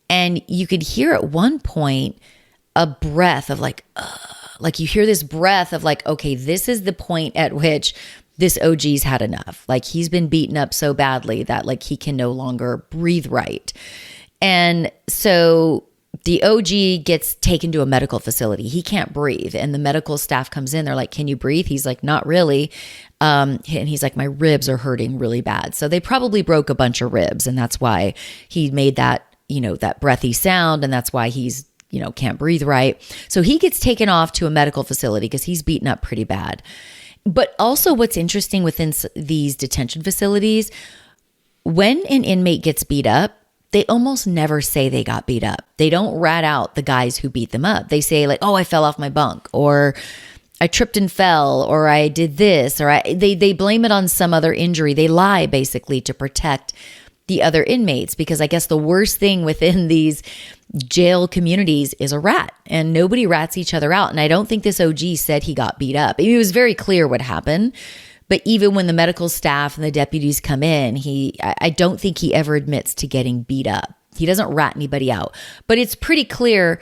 And you could hear at one point a breath of like you hear this breath of like, okay, this is the point at which this OG's had enough. Like, he's been beaten up so badly that like he can no longer breathe right. And so the OG gets taken to a medical facility. He can't breathe. And the medical staff comes in. They're like, can you breathe? He's like, not really. And he's like, my ribs are hurting really bad. So they probably broke a bunch of ribs. And that's why he made that, that breathy sound. And that's why he's, can't breathe right. So he gets taken off to a medical facility because he's beaten up pretty bad. But also what's interesting within these detention facilities, when an inmate gets beat up, they almost never say they got beat up. They don't rat out the guys who beat them up. They say like, oh, I fell off my bunk, or I tripped and fell, or I did this, or they blame it on some other injury. They lie basically to protect the other inmates, because I guess the worst thing within these jail communities is a rat, and nobody rats each other out. And I don't think this OG said he got beat up. It was very clear what happened. But even when the medical staff and the deputies come in, I don't think he ever admits to getting beat up. He doesn't rat anybody out. But it's pretty clear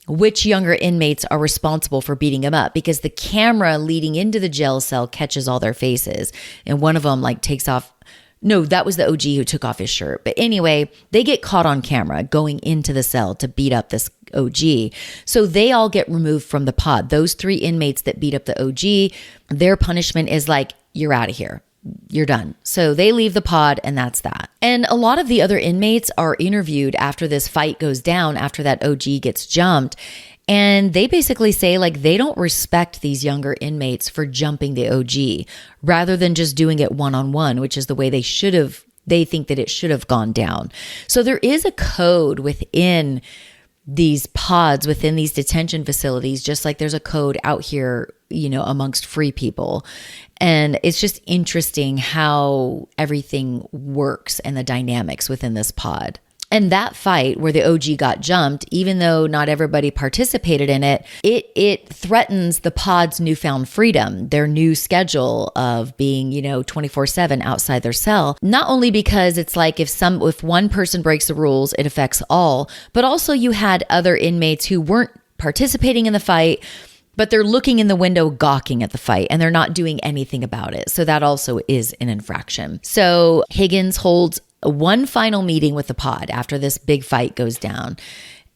which younger inmates are responsible for beating him up, because the camera leading into the jail cell catches all their faces. And one of them like takes off. No, that was the OG who took off his shirt. But anyway, they get caught on camera going into the cell to beat up this OG. So they all get removed from the pod. Those 3 inmates that beat up the OG, their punishment is like, you're out of here. You're done. So they leave the pod, and that's that. And a lot of the other inmates are interviewed after this fight goes down, after that OG gets jumped. And they basically say like they don't respect these younger inmates for jumping the OG rather than just doing it one-on-one, which is the way they think that it should have gone down. So there is a code within these pods, within these detention facilities, just like there's a code out here amongst free people. And it's just interesting how everything works and the dynamics within this pod. And that fight where the OG got jumped, even though not everybody participated in it, it threatens the pod's newfound freedom, their new schedule of being, 24/7 outside their cell. Not only because it's like if one person breaks the rules, it affects all, but also you had other inmates who weren't participating in the fight, but they're looking in the window gawking at the fight and they're not doing anything about it. So that also is an infraction. So Higgins holds one final meeting with the pod after this big fight goes down.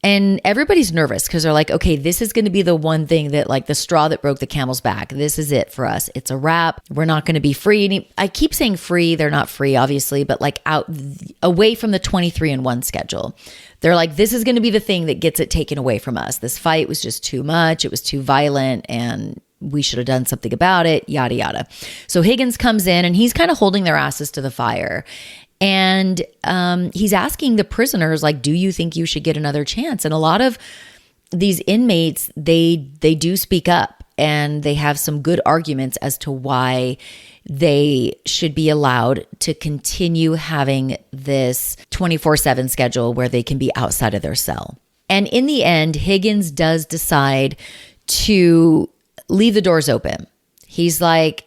And everybody's nervous because they're like, okay, this is going to be the one thing that like the straw that broke the camel's back. This is it for us. It's a wrap. We're not going to be free. I keep saying free. They're not free, obviously, but like away from the 23-1 schedule. They're like, this is going to be the thing that gets it taken away from us. This fight was just too much. It was too violent and we should have done something about it, yada, yada. So Higgins comes in and he's kind of holding their asses to the fire. And he's asking the prisoners, like, do you think you should get another chance? And a lot of these inmates, they do speak up and they have some good arguments as to why they should be allowed to continue having this 24/7 schedule where they can be outside of their cell. And in the end, Higgins does decide to leave the doors open. He's like,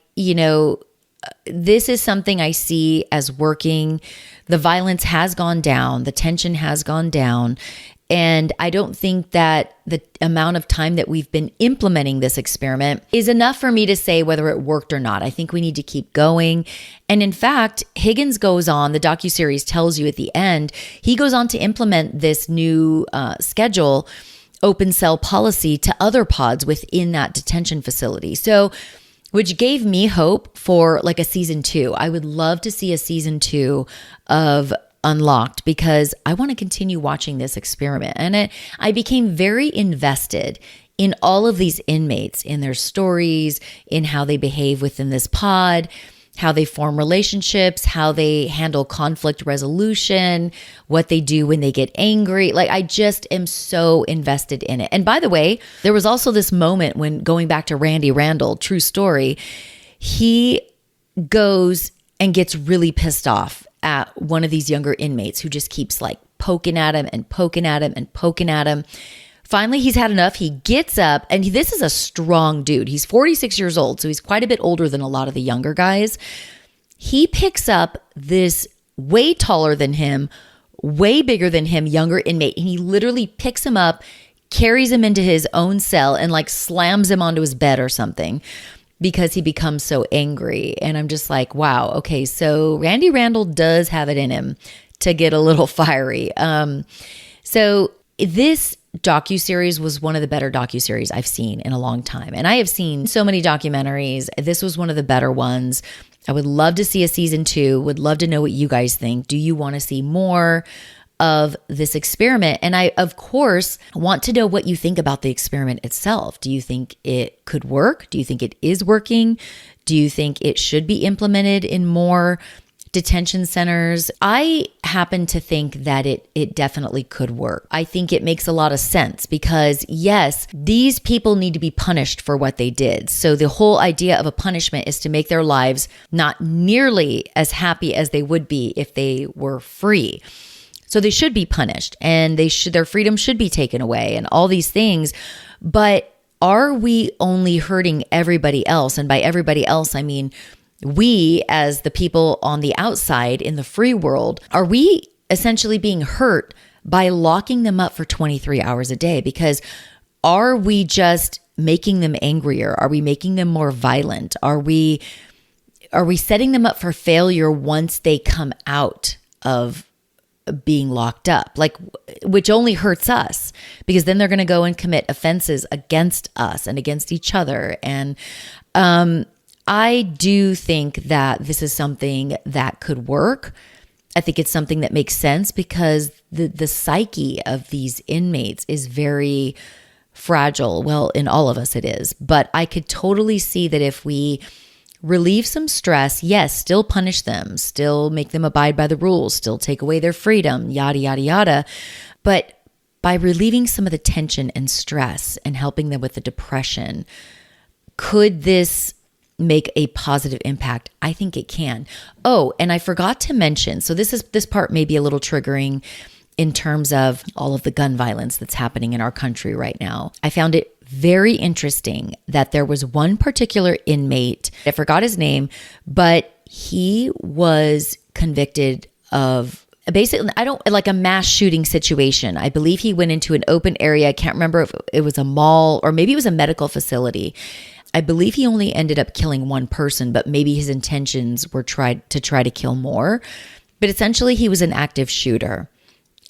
this is something I see as working. The violence has gone down. The tension has gone down. And I don't think that the amount of time that we've been implementing this experiment is enough for me to say whether it worked or not. I think we need to keep going. And in fact, Higgins goes on, the docuseries tells you at the end, he goes on to implement this new schedule, open cell policy to other pods within that detention facility. So which gave me hope for like a season 2. I would love to see a season 2 of Unlocked because I want to continue watching this experiment. And I became very invested in all of these inmates, in their stories, in how they behave within this pod, how they form relationships, how they handle conflict resolution, what they do when they get angry. Like, I just am so invested in it. And by the way, there was also this moment when, going back to Randy Randall, true story, he goes and gets really pissed off at one of these younger inmates who just keeps like poking at him and poking at him and poking at him. Finally, he's had enough. He gets up, and this is a strong dude. He's 46 years old, so he's quite a bit older than a lot of the younger guys. He picks up this way taller than him, way bigger than him, younger inmate, and he literally picks him up, carries him into his own cell, and like slams him onto his bed or something because he becomes so angry. And I'm just like, wow, okay, so Randy Randall does have it in him to get a little fiery. So this docuseries was one of the better docuseries I've seen in a long time. And I have seen so many documentaries. This was one of the better ones. I would love to see a season 2. Would love to know what you guys think. Do you want to see more of this experiment? And I, of course, want to know what you think about the experiment itself. Do you think it could work? Do you think it is working? Do you think it should be implemented in more detention centers? I happen to think that it definitely could work. I think it makes a lot of sense because yes, these people need to be punished for what they did. So the whole idea of a punishment is to make their lives not nearly as happy as they would be if they were free. So they should be punished and their freedom should be taken away and all these things. But are we only hurting everybody else? And by everybody else, I mean we, as the people on the outside in the free world, are we essentially being hurt by locking them up for 23 hours a day? Because are we just making them angrier? Are we making them more violent? Are we setting them up for failure once they come out of being locked up, like, which only hurts us because then they're going to go and commit offenses against us and against each other. And I do think that this is something that could work. I think it's something that makes sense because the psyche of these inmates is very fragile. Well, in all of us it is, but I could totally see that if we relieve some stress, yes, still punish them, still make them abide by the rules, still take away their freedom, yada, yada, yada. But by relieving some of the tension and stress and helping them with the depression, Could this make a positive impact? I think it can. Oh, and I forgot to mention, so this part may be a little triggering in terms of all of the gun violence that's happening in our country right now. I found it very interesting that there was one particular inmate, I forgot his name, but he was convicted of basically, like a mass shooting situation. I believe he went into an open area. I can't remember if it was a mall or maybe it was a medical facility. I believe he only ended up killing one person, but maybe his intentions were try to kill more. But essentially, he was an active shooter.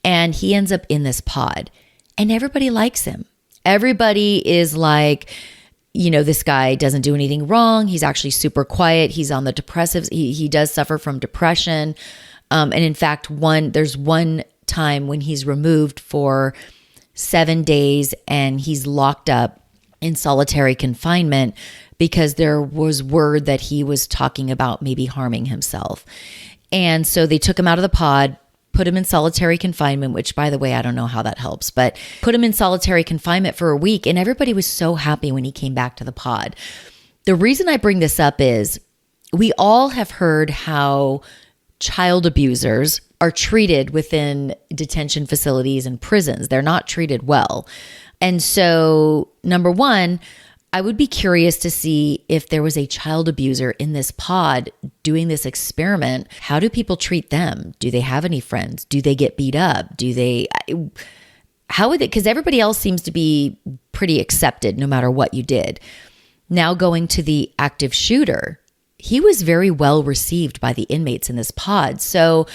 And he ends up in this pod. And everybody likes him. Everybody is like, this guy doesn't do anything wrong. He's actually super quiet. He's on the depressives. He does suffer from depression. And in fact, there's one time when he's removed for 7 days and he's locked up in solitary confinement because there was word that he was talking about maybe harming himself. And so they took him out of the pod, put him in solitary confinement, which, by the way, I don't know how that helps, but put him in solitary confinement for a week. And everybody was so happy when he came back to the pod. The reason I bring this up is we all have heard how child abusers are treated within detention facilities and prisons. They're not treated well. And so, number one, I would be curious to see if there was a child abuser in this pod doing this experiment. How do people treat them? Do they have any friends? Do they get beat up? How would it, because everybody else seems to be pretty accepted no matter what you did. Now going to the active shooter, he was very well received by the inmates in this pod. So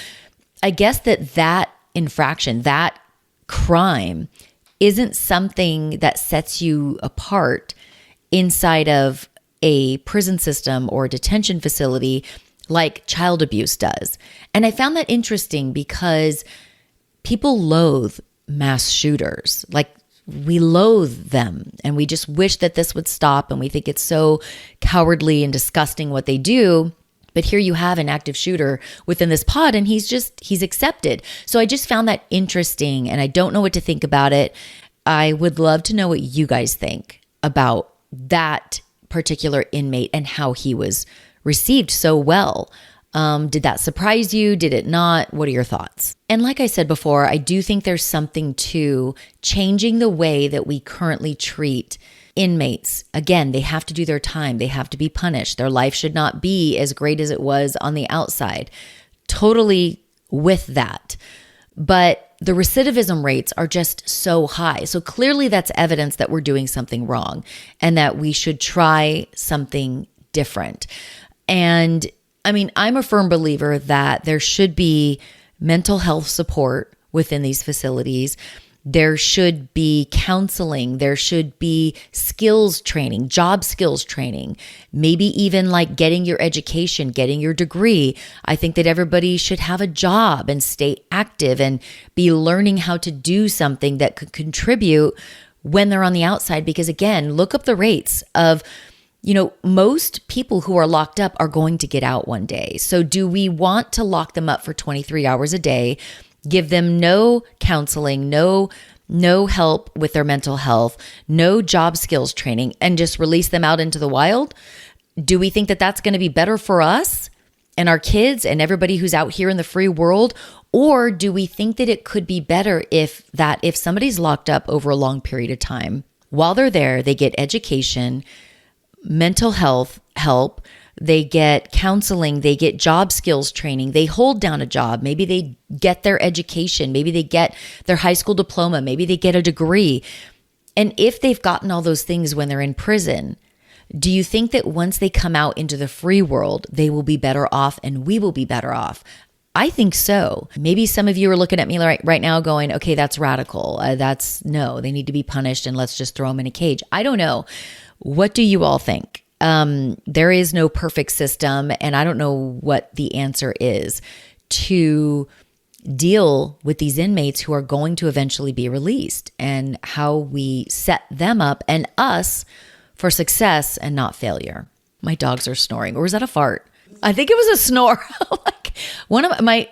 I guess that infraction, that crime isn't something that sets you apart inside of a prison system or a detention facility like child abuse does. And I found that interesting because people loathe mass shooters. Like, we loathe them and we just wish that this would stop, and we think it's so cowardly and disgusting what they do. But here you have an active shooter within this pod and he's accepted. So I just found that interesting and I don't know what to think about it. I would love to know what you guys think about that particular inmate and how he was received so well. Did that surprise you? Did it not? What are your thoughts? And like I said before, I do think there's something to changing the way that we currently treat inmates. Again, they have to do their time. They have to be punished. Their life should not be as great as it was on the outside. Totally with that. But the recidivism rates are just so high. So clearly that's evidence that we're doing something wrong and that we should try something different. And I mean, I'm a firm believer that there should be mental health support within these facilities. There should be counseling. There should be skills training, job skills training, maybe even like getting your education, getting your degree. I think that everybody should have a job and stay active and be learning how to do something that could contribute when they're on the outside. Because again, look up the rates of, most people who are locked up are going to get out one day. So do we want to lock them up for 23 hours a day? Give them no counseling, no help with their mental health, no job skills training, and just release them out into the wild? Do we think that that's going to be better for us and our kids and everybody who's out here in the free world? Or do we think that it could be better if somebody's locked up over a long period of time, while they're there, they get education, mental health help, they get counseling, they get job skills training, they hold down a job, maybe they get their education, maybe they get their high school diploma, maybe they get a degree. And if they've gotten all those things when they're in prison, do you think that once they come out into the free world, they will be better off and we will be better off? I think so. Maybe some of you are looking at me right now going, okay, that's radical. No, they need to be punished and let's just throw them in a cage. I don't know. What do you all think? There is no perfect system, and I don't know what the answer is to deal with these inmates who are going to eventually be released, and how we set them up and us for success and not failure. My dogs are snoring, or was that a fart? I think it was a snore. Like one of my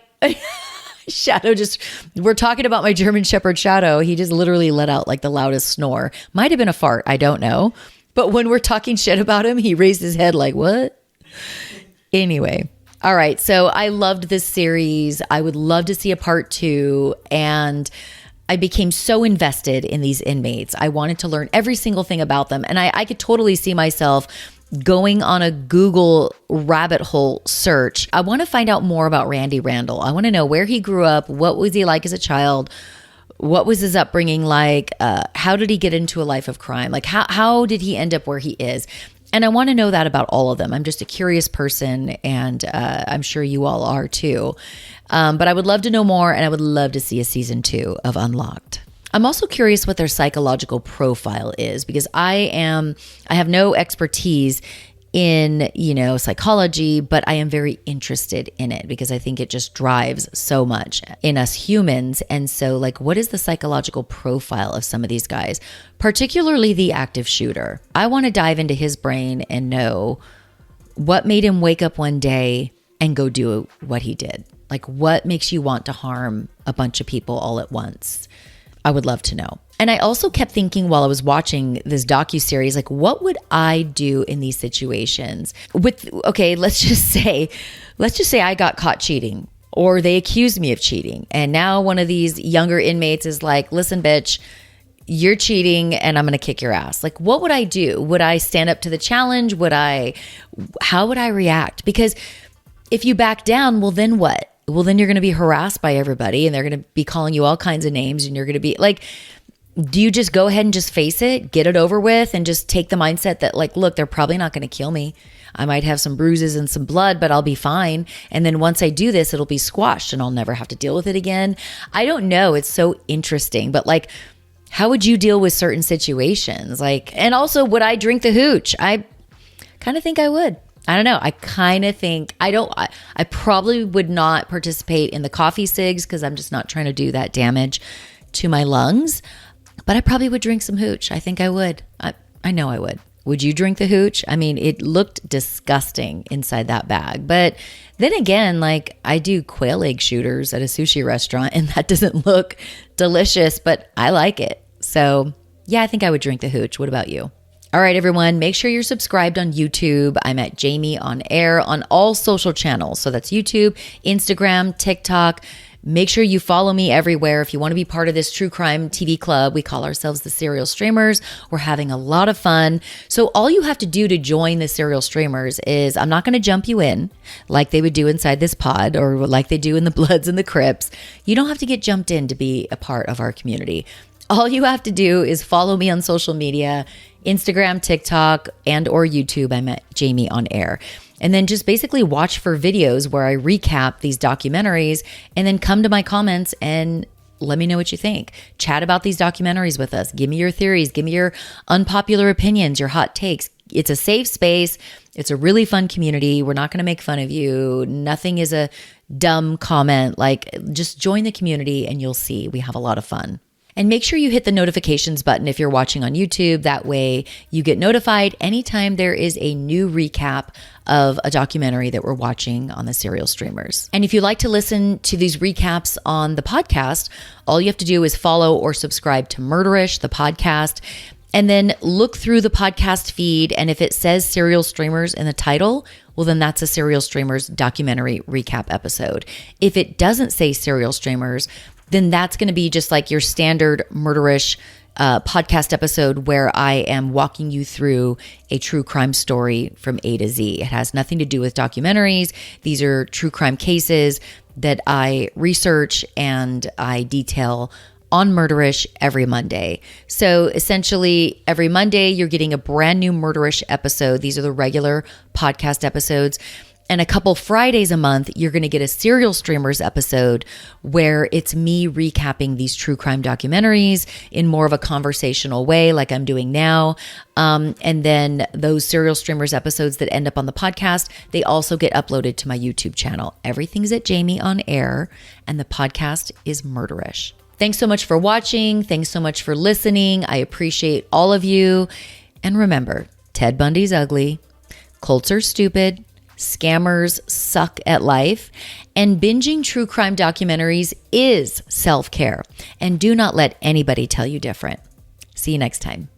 Shadow we're talking about my German Shepherd Shadow. He just literally let out like the loudest snore. Might have been a fart. I don't know. But when we're talking shit about him, he raised his head like, what? Anyway. All right. So I loved this series. I would love to see a part 2. And I became so invested in these inmates. I wanted to learn every single thing about them. And I could totally see myself going on a Google rabbit hole search. I want to find out more about Randy Randall. I want to know where he grew up. What was he like as a child? What was his upbringing like? How did he get into a life of crime? Like how did he end up where he is? And I want to know that about all of them. I'm just a curious person, and I'm sure you all are too. But I would love to know more, and I would love to see a season 2 of Unlocked. I'm also curious what their psychological profile is, because I have no expertise in, psychology, but I am very interested in it because I think it just drives so much in us humans. And so what is the psychological profile of some of these guys, particularly the active shooter? I want to dive into his brain and know what made him wake up one day and go do what he did. Like, what makes you want to harm a bunch of people all at once? I would love to know. And I also kept thinking while I was watching this docuseries, what would I do in these situations? Let's just say I got caught cheating, or they accused me of cheating. And now one of these younger inmates is like, listen, bitch, you're cheating and I'm going to kick your ass. What would I do? Would I stand up to the challenge? How would I react? Because if you back down, well, then what? Well, then you're going to be harassed by everybody and they're going to be calling you all kinds of names, and you're going to be do you just go ahead and just face it, get it over with, and just take the mindset that look, they're probably not going to kill me. I might have some bruises and some blood, but I'll be fine. And then once I do this, it'll be squashed and I'll never have to deal with it again. I don't know. It's so interesting. But how would you deal with certain situations? And also, would I drink the hooch? I kind of think I would. I don't know. I kind of think I probably would not participate in the coffee cigs because I'm just not trying to do that damage to my lungs. But I probably would drink some hooch. I think I would. I know I would. Would you drink the hooch? I mean, it looked disgusting inside that bag. But then again, I do quail egg shooters at a sushi restaurant, and that doesn't look delicious, but I like it. So yeah, I think I would drink the hooch. What about you? All right, everyone, make sure you're subscribed on YouTube. I'm at Jami on Air on all social channels. So that's YouTube, Instagram, TikTok. Make sure you follow me everywhere. If you want to be part of this true crime TV club, we call ourselves the Serial Streamers. We're having a lot of fun. So all you have to do to join the Serial Streamers is, I'm not going to jump you in like they would do inside this pod or like they do in the Bloods and the Crips. You don't have to get jumped in to be a part of our community. All you have to do is follow me on social media, Instagram, TikTok, and or YouTube. I'm at Jami on Air. And then just basically watch for videos where I recap these documentaries, and then come to my comments and let me know what you think. Chat about these documentaries with us. Give me your theories. Give me your unpopular opinions, your hot takes. It's a safe space. It's a really fun community. We're not going to make fun of you. Nothing is a dumb comment. Just join the community and you'll see we have a lot of fun. And make sure you hit the notifications button if you're watching on YouTube. That way you get notified anytime there is a new recap of a documentary that we're watching on the Serial Streamers. And if you like to listen to these recaps on the podcast, all you have to do is follow or subscribe to Murderish, the podcast, and then look through the podcast feed. And if it says Serial Streamers in the title, well, then that's a Serial Streamers documentary recap episode. If it doesn't say Serial Streamers, then that's going to be just like your standard Murderish podcast episode where I am walking you through a true crime story from A to Z. It has nothing to do with documentaries. These are true crime cases that I research and I detail on Murderish every Monday. So essentially every Monday you're getting a brand new Murderish episode. These are the regular podcast episodes. And a couple Fridays a month, you're going to get a Serial Streamers episode where it's me recapping these true crime documentaries in more of a conversational way like I'm doing now. And then those Serial Streamers episodes that end up on the podcast, they also get uploaded to my YouTube channel. Everything's at Jami on Air, and the podcast is Murderish. Thanks so much for watching. Thanks so much for listening. I appreciate all of you. And remember, Ted Bundy's ugly, cults are stupid, scammers suck at life, and binging true crime documentaries is self-care. And do not let anybody tell you different. See you next time.